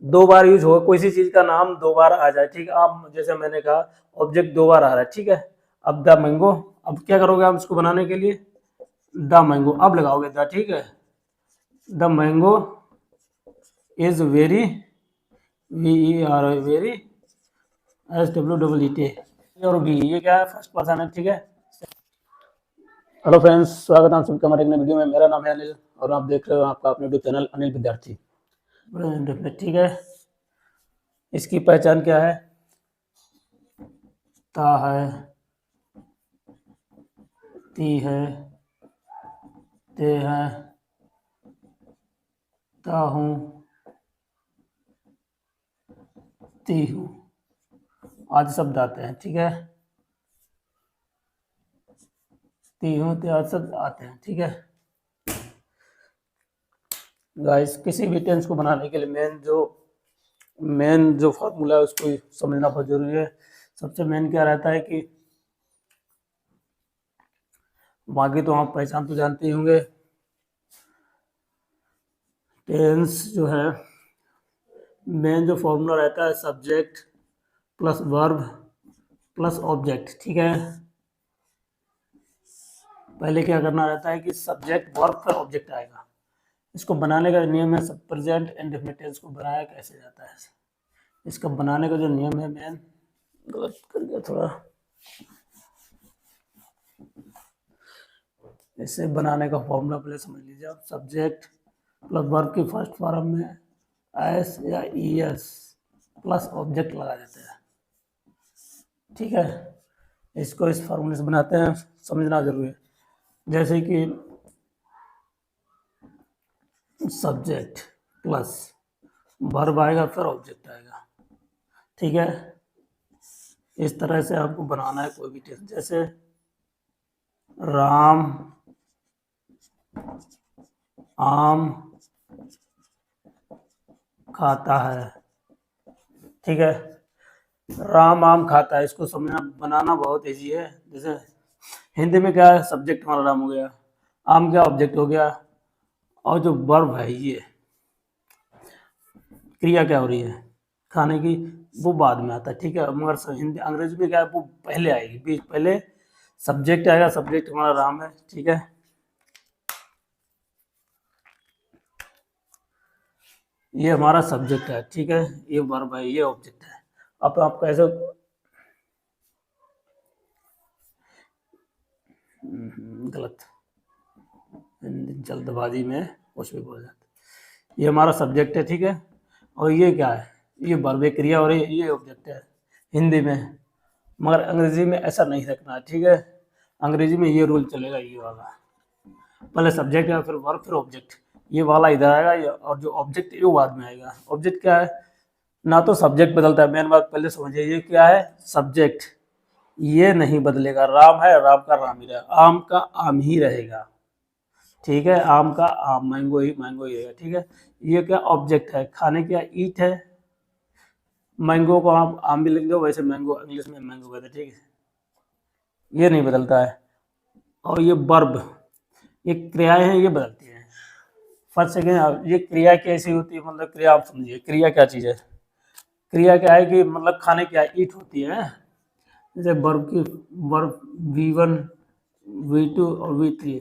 दो बार यूज हो, कोई सी चीज का नाम दो बार आ जाए, ठीक है। आप जैसे मैंने कहा ऑब्जेक्ट दो बार आ रहा है, ठीक है। अब द मैंगो, अब क्या करोगे आप इसको बनाने के लिए, द मैंगो अब लगाओगे द, ठीक है। The mango is very, V E R very, S W W E T, और बी, ये क्या है, फर्स्ट पर्सन है, ठीक है। हेलो फ्रेंड्स, स्वागत है आप सबका हमारे एक नए वीडियो में। मेरा नाम है अनिल और आप देख रहे हो आपका अपने यूट्यूब चैनल अनिल विद्यार्थी, ठीक है। इसकी पहचान क्या है, ता है, ती है, ते है, ता हूँ, ती हूँ, आदि शब्द आते हैं, ठीक है। ती हूँ ते आदि शब्द आते हैं, ठीक है। गाइस, किसी भी टेंस को बनाने के लिए मेन जो फॉर्मूला है उसको समझना बहुत जरूरी है। सबसे मेन क्या रहता है कि बाकी तो आप पहचान तो जानते ही होंगे। टेंस जो है मेन जो फॉर्मूला रहता है subject plus verb plus object, ठीक है। पहले क्या करना रहता है कि सब्जेक्ट वर्ब फिर ऑब्जेक्ट आएगा। इसको बनाने का नियम है, सब प्रेजेंट इंडेफिनिट टेंस को बनाया कैसे जाता है, इसका बनाने का जो नियम है, मेन गलत कर गया थोड़ा, इसे बनाने का फॉर्मूला पहले समझ लीजिए आप। सब्जेक्ट प्लस वर्ब की फर्स्ट फॉर्म में एस या ई एस प्लस ऑब्जेक्ट लगा देते हैं, ठीक है। इसको इस फॉर्मूले से बनाते हैं, समझना जरूरी है। जैसे कि सब्जेक्ट प्लस वर्ब आएगा फिर ऑब्जेक्ट आएगा, ठीक है। इस तरह से आपको बनाना है कोई भी टेंस। जैसे राम आम खाता है, ठीक है। राम आम खाता है, इसको समझना बनाना बहुत ईजी है। जैसे हिंदी में क्या है, सब्जेक्ट हमारा राम हो गया, आम क्या ऑब्जेक्ट हो गया, और जो वर्ब है ये क्रिया क्या हो रही है खाने की, वो बाद में आता है, ठीक है। मगर हिंदी अंग्रेजी में क्या है, वो पहले आएगी, बीच पहले सब्जेक्ट आएगा, सब्जेक्ट हमारा राम है, ठीक है। ये हमारा सब्जेक्ट है, ठीक है। ये वर्ब है, ये ऑब्जेक्ट है। अब आप कैसे, गलत, जल्दबाजी में कुछ भी बोल जाता। ये हमारा सब्जेक्ट है, ठीक है। और ये क्या है, ये वर्ब क्रिया और ये ऑब्जेक्ट है हिंदी में। मगर अंग्रेजी में ऐसा नहीं रखना है, ठीक है। अंग्रेजी में ये रूल चलेगा, ये वाला पहले सब्जेक्ट है फिर वर्ब फिर ऑब्जेक्ट, ये वाला इधर आएगा, और जो ऑब्जेक्ट ये बाद में आएगा। ऑब्जेक्ट क्या है, ना तो सब्जेक्ट बदलता है, मेन बात पहले समझिए। ये क्या है, सब्जेक्ट, ये नहीं बदलेगा। राम है, राम का राम ही रहेगा, आम का आम ही रहेगा, ठीक है। आम का आम, मैंगो ही मैंगो ही रहेगा, ठीक है। ये क्या ऑब्जेक्ट है, खाने क्या ईट है। मैंगो को आप आम भी लिख दो, वैसे मैंगो इंग्लिश में मैंगो कहते हैं, ठीक है। ये नहीं बदलता है। और ये वर्ब, ये क्रियाएं हैं, ये बदलती हैं। फर्स्ट सेकेंड, ये क्रिया कैसी होती है, मतलब क्रिया आप समझिए, क्रिया क्या चीज़ है। क्रिया क्या है कि मतलब खाने क्या ईट होती है। जैसे वर्ब V1 V2 और V3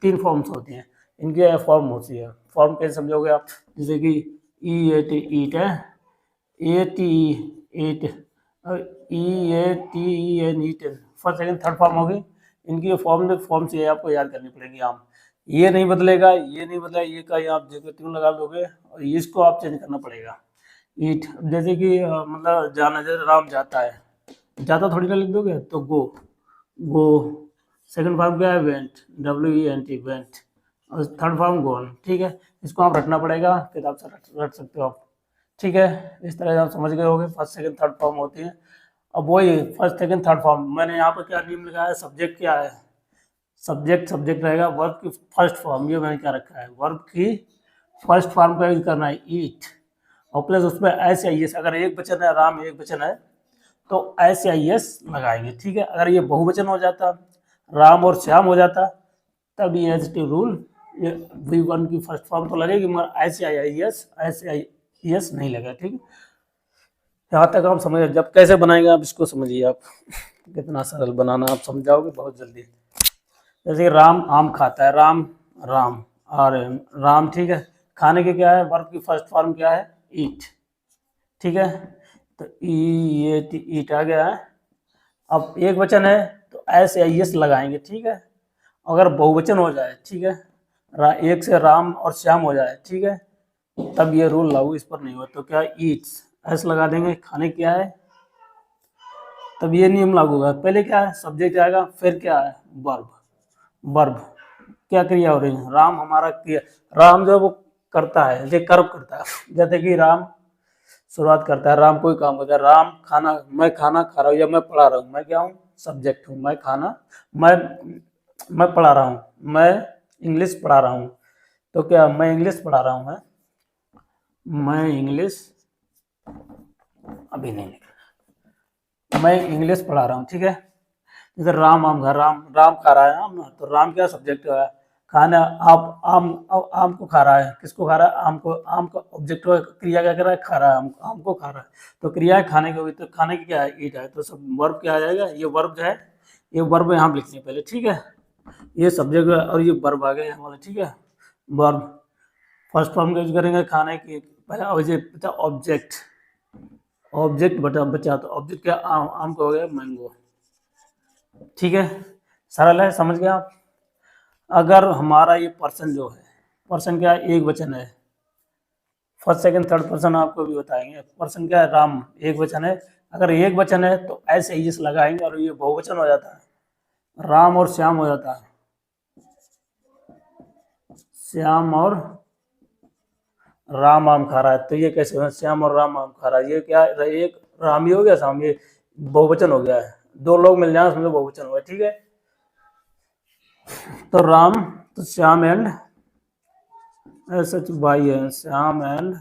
तीन फॉर्म्स होती हैं, इनकी फॉर्म होती है। फॉर्म कैसे समझोगे आप, जैसे कि EAT ईट है, ATE ईट, और EATEN eaten, first second third form होगी। इनकी फॉर्म से आपको याद करनी पड़ेगी। आम ये नहीं बदलेगा, ये नहीं बदलेगा, ये का आप जगह ट्यून लगा दोगे और इसको आप चेंज करना पड़ेगा। ईट, जैसे कि मतलब जाना, जैसे राम जाता है, जाता थोड़ी ना लिख दोगे, तो गो, गो। सेकंड फॉर्म क्या है, वेंट, WENT वेंट, और थर्ड फॉर्म गोन, ठीक है। इसको आप रटना पड़ेगा, किताब से रट सकते हो आप, ठीक है। इस तरह से आप समझ गए होंगे, फर्स्ट सेकंड थर्ड फॉर्म होती है। अब वही फर्स्ट सेकंड थर्ड फॉर्म, मैंने यहाँ पर क्या नियम लिखा है, सब्जेक्ट क्या है, सब्जेक्ट सब्जेक्ट रहेगा। वर्ब की फर्स्ट फॉर्म, ये मैंने क्या रखा है, वर्ब की फर्स्ट फॉर्म का यूज करना है, ईट, और प्लस उसमें एस या एस, अगर एक वचन है, राम एक वचन है, तो एस या एस लगाएंगे, ठीक है। अगर ये बहुवचन हो जाता, राम और श्याम हो जाता, तब ये एज टी रूल, ये V1 की फर्स्ट फॉर्म तो लगेगी, मगर एस या एस, एस या यस नहीं लगा, ठीक है। यहाँ तक आप समझ, जब कैसे बनाएंगे आप इसको समझिए, आप कितना सरल बनाना आप समझाओगे बहुत जल्दी। जैसे राम आम खाता है, राम राम और राम, ठीक है। खाने के क्या है, वर्ब की फर्स्ट फॉर्म क्या है, ईट, ठीक है। तो ये ईट आ गया है। अब एक वचन है तो एस या यस लगाएंगे, ठीक है। अगर बहुवचन हो जाए, ठीक है, एक से राम और श्याम हो जाए, ठीक है, तब ये रूल लागू इस पर नहीं हुआ। तो क्या, ईट्स, एस लगा देंगे, खाने क्या है, तब ये नियम लागू होगा। पहले क्या है, सब्जेक्ट आएगा, फिर क्या है, वर्ब। वर्ब क्या क्रिया हो रही है, राम हमारा क्रिया, राम जो वो करता है, ये कर्म करता है। जैसे कि राम शुरुआत करता है, राम कोई काम करता है, राम खाना, मैं खाना खा रहा हूँ या मैं पढ़ा रहा हूँ, मैं क्या हूँ, सब्जेक्ट हूँ। मैं खाना, मैं मैं पढ़ा रहा हूँ, मैं इंग्लिश पढ़ा रहा हूँ। तो क्या, मैं इंग्लिश पढ़ा रहा हूँ, मैं इंग्लिश, अभी नहीं लिखा, मैं इंग्लिश पढ़ा रहा हूँ, ठीक है। जैसे राम आम खा, राम राम खा रहा है आम, तो राम क्या सब्जेक्ट है, खाना, आप आम, आम को खा रहा है, किसको खा रहा है, आम को, आम का ऑब्जेक्ट, क्रिया क्या कर रहा है, खा रहा है, आम को खा रहा है। तो क्रिया है खाने की होगी, तो खाने की क्या है, ईट है, तो सब वर्ब क्या आ जाएगा, ये वर्ब जो है, ये वर्ब यहाँ लिखने पहले, ठीक है। ये सब्जेक्ट और ये वर्ब आ गया हमारा, ठीक है। वर्ब फर्स्ट फॉर्म का यूज करेंगे खाने की, पहला ऑब्जेक्ट, ऑब्जेक्ट बचा, तो ऑब्जेक्ट क्या, आम, आम का हो गया मैंगो, ठीक है। सरल है, समझ गए आप। अगर हमारा ये पर्सन जो है, पर्सन क्या है, एक वचन है, फर्स्ट सेकंड थर्ड पर्सन आपको भी बताएंगे। पर्सन क्या है, राम एक वचन है, अगर एक वचन है तो ऐसे ही इस लगाएंगे और ये बहुवचन हो जाता है, राम और श्याम हो जाता है, श्याम और राम आम खा रहा है। तो ये कैसे हो, श्याम और राम आम खा रहा है, ये क्या है, एक राम ही हो गया, शाम, ये बहुवचन हो गया है, दो लोग मिल जाए उसमें बहुवचन हो गया, ठीक है। तो राम, तो श्याम एंड, सच भाई है, श्याम एंड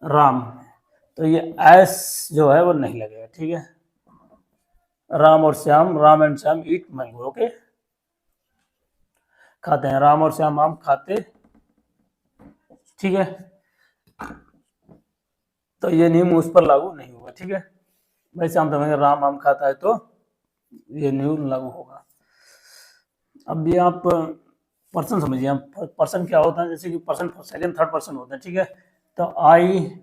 राम, तो ये एस जो है वो नहीं लगेगा, ठीक है। राम और Shyam, Ram and Shyam eat mango, okay, खाते हैं, राम और श्याम आम खाते, ठीक है। तो ये नियम उस पर लागू नहीं होगा, ठीक है। वैसे हम समझेंगे राम आम खाता है तो ये नियम लागू होगा। अब ये आप पर्सन समझिए, पर्सन क्या होता है, जैसे कि पर्सन सेकंड थर्ड पर्सन होता है, ठीक है। तो आई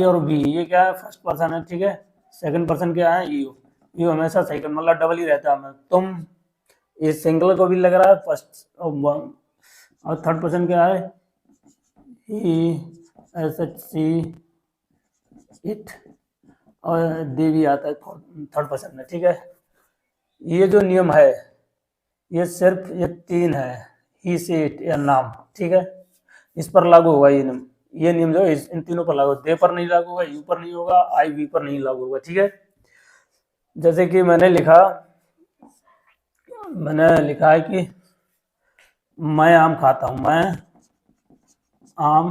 और वी, ये क्या है, फर्स्ट पर्सन है, ठीक है। सेकंड पर्सन क्या है, यू, यू हमेशा सेकंड, मतलब डबल ही रहता है। तुम, ये सिंगल को भी लग रहा है फर्स्ट, और थर्ड पर्सन क्या है, ही, एस एच सी, इट, और दे भी आता है थर्ड पर्सन में, ठीक है। ये जो नियम है, ये सिर्फ ये तीन है, ही से इट या नाम, ठीक है, इस पर लागू होगा ये नियम। ये नियम जो है इन तीनों पर लागू, दे पर नहीं लागू होगा, यू पर नहीं होगा, आई वी पर नहीं लागू होगा, ठीक है। जैसे कि मैंने लिखा है कि मैं आम खाता हूँ, मैं आम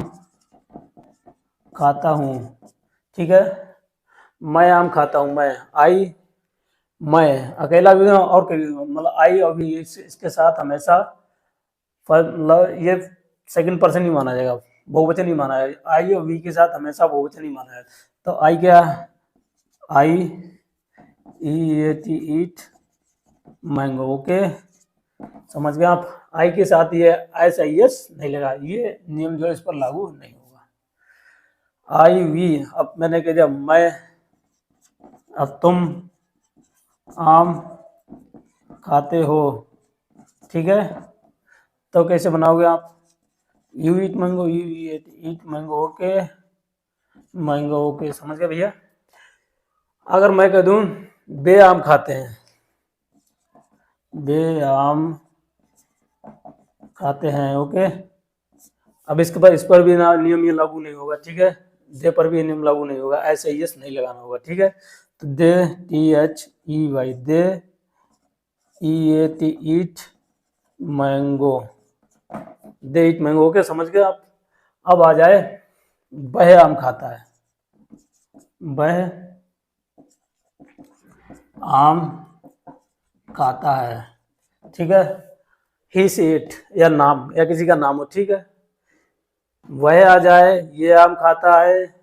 खाता हूँ, ठीक है। मैं आम खाता हूँ, मैं, आई, मैं अकेला भी हूँ और कोई भी हूँ, मतलब आई और भी इसके साथ हमेशा, मतलब ये सेकंड पर्सन ही माना जाएगा, बहुवचन ही माना जाएगा, आई और वी के साथ हमेशा बहुवचन ही माना जाएगा। तो आई क्या, आई ईट मैंगो, ओके, समझ गए आप। आई के साथ ये एस आई एस नहीं लगा, ये नियम जो है इस पर लागू नहीं होगा। आई वी, अब मैंने कह दिया मैं, अब तुम आम खाते हो, ठीक है। तो कैसे बनाओगे आप, you eat mango, you eat mango, okay, mango, okay, समझ गए भैया। अगर मैं कह दूं बे आम खाते हैं, बे आम खाते हैं, ओके। अब इसके बाद इस पर भी ना नियम ये लागू नहीं होगा, ठीक है। दे पर भी नियम लागू नहीं होगा, ऐसे यस नहीं लगाना होगा, ठीक है। तो they, T H E Y, they, E A T, eat mango, they eat mango, okay, समझ गए आप। अब आ जाए, वह आम खाता है, वह आम खाता है, ठीक है। ही से इट या नाम या किसी का नाम हो, ठीक है। वह आ जाए, ये आम खाता है,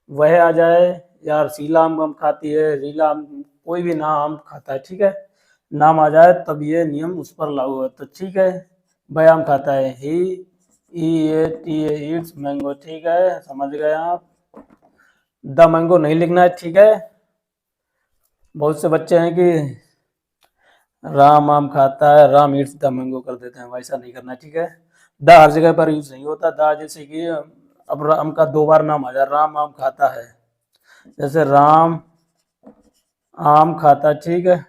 वह आ जाए, यार शीला आम खाती है, रीला आम, कोई भी नाम आम खाता है, ठीक है, नाम आ जाए तब ये नियम उस पर लागू है। तो ठीक है, वह आम खाता है, he E A T A eats mango, ठीक है, समझ गए आप। द मैंगो नहीं लिखना है, ठीक है। बहुत से बच्चे हैं कि राम आम खाता है, राम ईट्स द मैंगो कर देते हैं, वैसा नहीं करना है, ठीक है। द हर जगह पर यूज नहीं होता। द जैसे कि अब राम का दो बार नाम आ जाए, राम आम खाता है, जैसे राम आम खाता, ठीक है।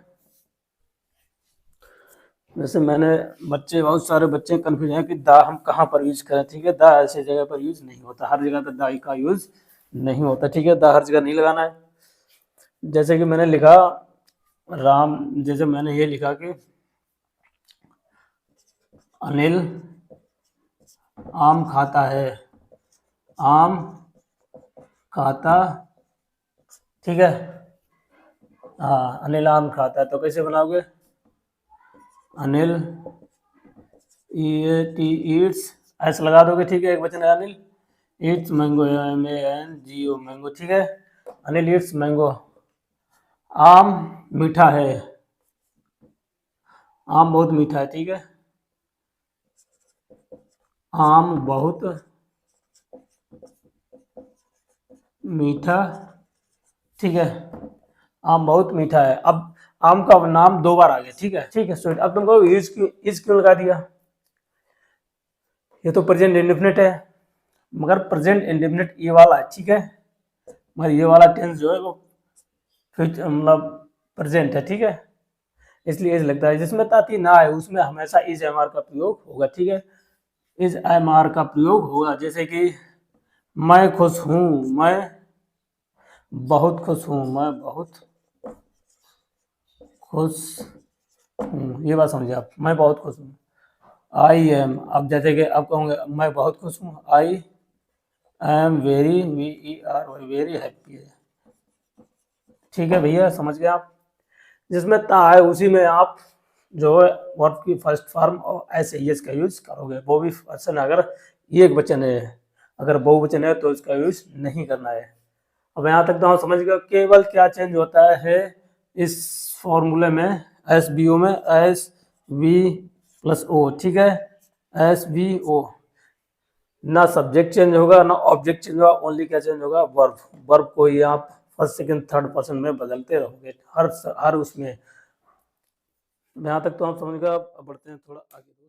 जैसे मैंने, बच्चे बहुत सारे बच्चे कंफ्यूज हैं कि दा हम कहाँ पर यूज करें, ठीक है। दा ऐसी जगह पर यूज नहीं होता, हर जगह पर दाई का यूज नहीं होता, ठीक है। दा हर जगह नहीं लगाना है। जैसे कि मैंने लिखा राम, जैसे मैंने ये लिखा कि अनिल आम खाता है, आम खाता, ठीक है। हाँ, अनिल आम खाता है, तो कैसे बनाओगे? अनिल टी ईट्स, ऐसे लगा दोगे, ठीक है, एक वचन है Anil, Yeats mango, MANGO mango, ठीक है। Anil Yeats mango. आम मीठा है, आम बहुत मीठा है, ठीक है। आम बहुत मीठा, ठीक है, आम बहुत मीठा है। अब आम का नाम दो बार आ गया, ठीक है, ठीक है स्टूडेंट। अब तुमको इज क्यों लगा दिया? ये तो प्रेजेंट इंडेफिनिट है, मगर प्रेजेंट इंडेफिनिट ये वाला है, ठीक है, मगर ये वाला टेंस जो है वो फ्यूचर मतलब प्रेजेंट है, ठीक है, इसलिए इज लगता है। जिसमें ताती ना है उसमें हमेशा इज एम आर का प्रयोग होगा, ठीक है, इज एम आर का प्रयोग होगा। जैसे कि मैं खुश हूँ, मैं बहुत खुश हूँ, मैं बहुत खुश हूँ, ये बात समझिए आप, मैं बहुत खुश हूँ। आई एम, अब जैसे कि अब कहूँगे मैं बहुत खुश हूँ, I am very, VERY very happy है, ठीक है भैया, समझ गए आप। जिसमें ता है उसी में आप जो है वर्ब की फर्स्ट फॉर्म और एस एस का यूज करोगे, वो भी पर्सन अगर एक वचन है, अगर बहुवचन है तो इसका यूज नहीं करना है। अब यहाँ तक तो हम समझ गए। केवल क्या चेंज होता है इस फॉर्मूले में, SVO में, SV+O, ठीक है, SVO, ना सब्जेक्ट चेंज होगा ना ऑब्जेक्ट चेंज होगा, ओनली क्या चेंज होगा, वर्ब। वर्ब को ही आप फर्स्ट सेकंड थर्ड पर्सन में बदलते रहोगे हर उसमें। यहाँ तक तो हम समझ गए, अब बढ़ते हैं थोड़ा आगे।